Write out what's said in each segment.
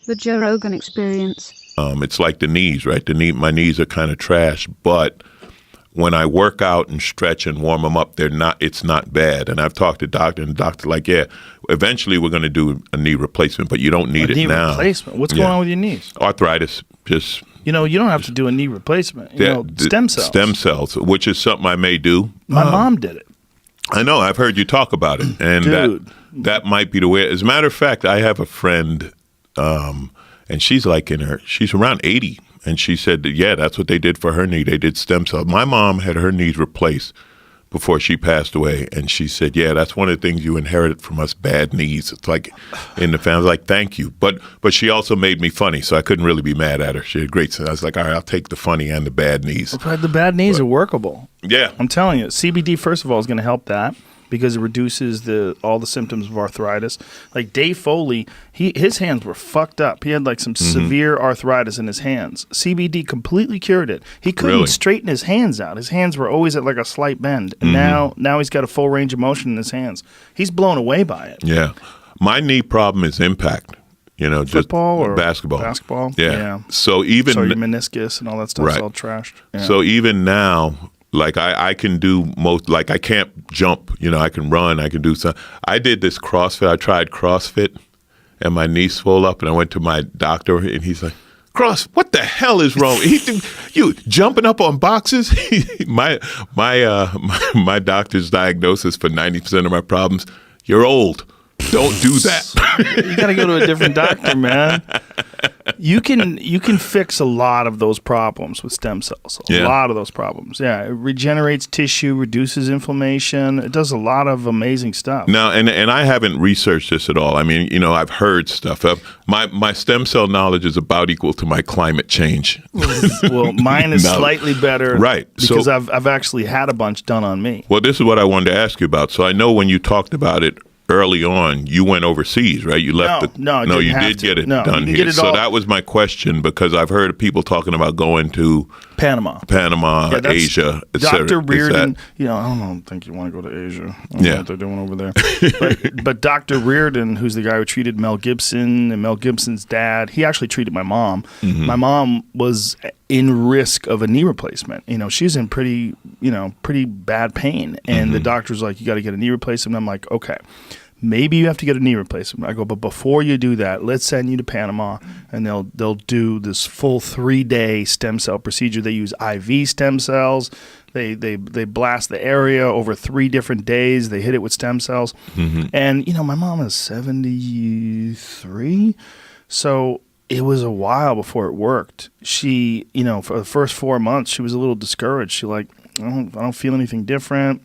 The Joe Rogan Experience. It's like the knees, right? My knees are kind of trash, but when I work out and stretch and warm them up, it's not bad. And I've talked to doctor, and the doctor like, yeah, eventually we're going to do a knee replacement, but you don't need it now. Knee replacement? What's going on with your knees? Arthritis, just... You don't have to do a knee replacement. Stem cells. Stem cells, which is something I may do. My mom did it. I know. I've heard you talk about it. And Dude. that might be the way. As a matter of fact, I have a friend, and she's she's around 80. And she said, that's what they did for her knee. They did stem cells. My mom had her knees replaced before she passed away. And she said, that's one of the things you inherited from us, bad knees. It's like in the family, like, thank you. But she also made me funny, so I couldn't really be mad at her. She had great sense. I was like, all right, I'll take the funny and the bad knees. The bad knees are workable. Yeah. I'm telling you, CBD, first of all, is going to help that, because it reduces all the symptoms of arthritis. Like Dave Foley, his hands were fucked up. He had like some severe arthritis in his hands. CBD completely cured it. He couldn't straighten his hands out. His hands were always at like a slight bend. And now he's got a full range of motion in his hands. He's blown away by it. Yeah. My knee problem is impact. Football or basketball. Basketball? Yeah. So your meniscus and all that stuff's all trashed. Yeah. So even now, like I can do most, like I can't jump, I can run, I can do something. I did this CrossFit, I tried CrossFit and my knee swelled up and I went to my doctor and he's like, what the hell is wrong? You jumping up on boxes? my doctor's diagnosis for 90% of my problems, you're old. Don't do that. You got to go to a different doctor, man. You can fix a lot of those problems with stem cells. A lot of those problems. Yeah, it regenerates tissue, reduces inflammation. It does a lot of amazing stuff. Now, and I haven't researched this at all. I mean, I've heard stuff. My stem cell knowledge is about equal to my climate change. Well, mine is slightly better, right? Because I've actually had a bunch done on me. Well, this is what I wanted to ask you about. So I know when you talked about it early on, you went overseas, right? You left No, you did get it done here. So that was my question, because I've heard people talking about going to Panama, Asia, Dr. Reardon, I don't think you want to go to Asia. I don't know what they're doing over there. but Dr. Reardon, who's the guy who treated Mel Gibson and Mel Gibson's dad, he actually treated my mom. Mm-hmm. My mom was in risk of a knee replacement. She's in pretty bad pain. And the doctor's like, you got to get a knee replacement. I'm like, okay, maybe you have to get a knee replacement. I go, but before you do that, let's send you to Panama, and they'll do this full 3-day stem cell procedure. They use IV stem cells. They blast the area over 3 different days. They hit it with stem cells. Mm-hmm. And, my mom is 73, so it was a while before it worked. She, for the first 4 months, she was a little discouraged. She I don't feel anything different.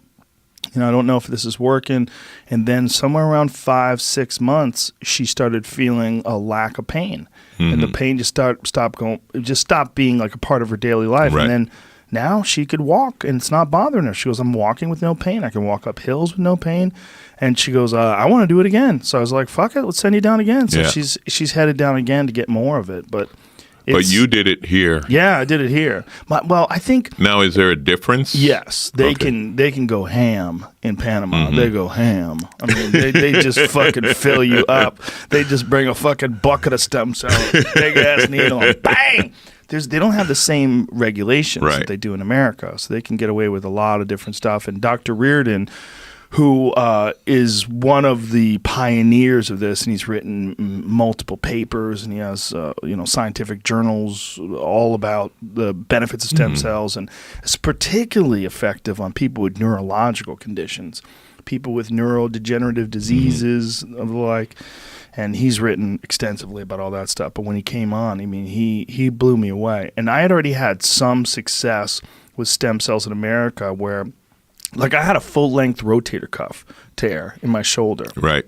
I don't know if this is working. And then somewhere around 5-6 months, she started feeling a lack of pain. Mm-hmm. And the pain just stopped being like a part of her daily life. Right. And then now she could walk and it's not bothering her. She goes, I'm walking with no pain. I can walk up hills with no pain. And she goes, I want to do it again. So I was like, fuck it, let's send you down again. So she's headed down again to get more of it. But you did it here. Yeah, I did it here. I think now, is there a difference? Yes, they can go ham in Panama. Mm-hmm. They go ham. I mean, they just fucking fill you up. They just bring a fucking bucket of stem cells, big ass needle, and bang. They don't have the same regulations that they do in America, so they can get away with a lot of different stuff. And Dr. Reardon, who is one of the pioneers of this, and he's written multiple papers, and he has scientific journals all about the benefits of stem cells, and it's particularly effective on people with neurological conditions, people with neurodegenerative diseases of the like. And he's written extensively about all that stuff. But when he came on, I mean, he blew me away. And I had already had some success with stem cells in America where, like, I had a full-length rotator cuff tear in my shoulder. Right.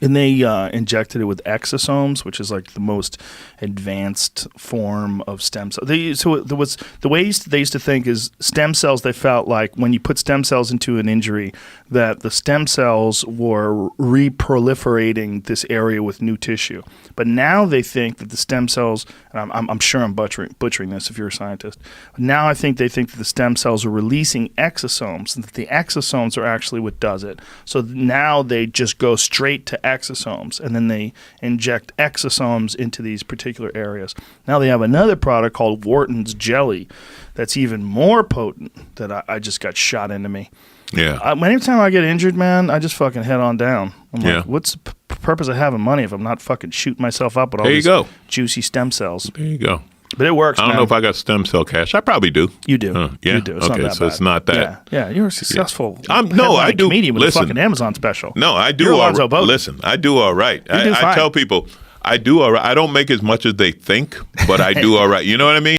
And they injected it with exosomes, which is like the most advanced form of stem cells. They used to think is stem cells. They felt like when you put stem cells into an injury, that the stem cells were reproliferating this area with new tissue. But now they think that the stem cells, and I'm sure I'm butchering this if you're a scientist. Now they think that the stem cells are releasing exosomes, and that the exosomes are actually what does it. So now they just go straight to exosomes, and then they inject exosomes into these particular areas. Now they have another product called Wharton's Jelly that's even more potent that I just got shot into me. Yeah. Anytime I get injured, man, I just fucking head on down. I'm Yeah. like, what's the purpose of having money if I'm not fucking shooting myself up with all There you these go. juicy stem cells? There you go. But it works, I don't man. know if I got stem cell cash. I probably do. You do. Yeah. You do. It's not Okay, that so bad. it's not that. Yeah, you're a successful No, headline I do. comedian with Listen. a fucking Amazon special. No, I do. You're Alonzo Bodden. Listen, I do all right. You do I fine. tell people I do all right. I don't make as much as they think, but I do all right. You know what I mean?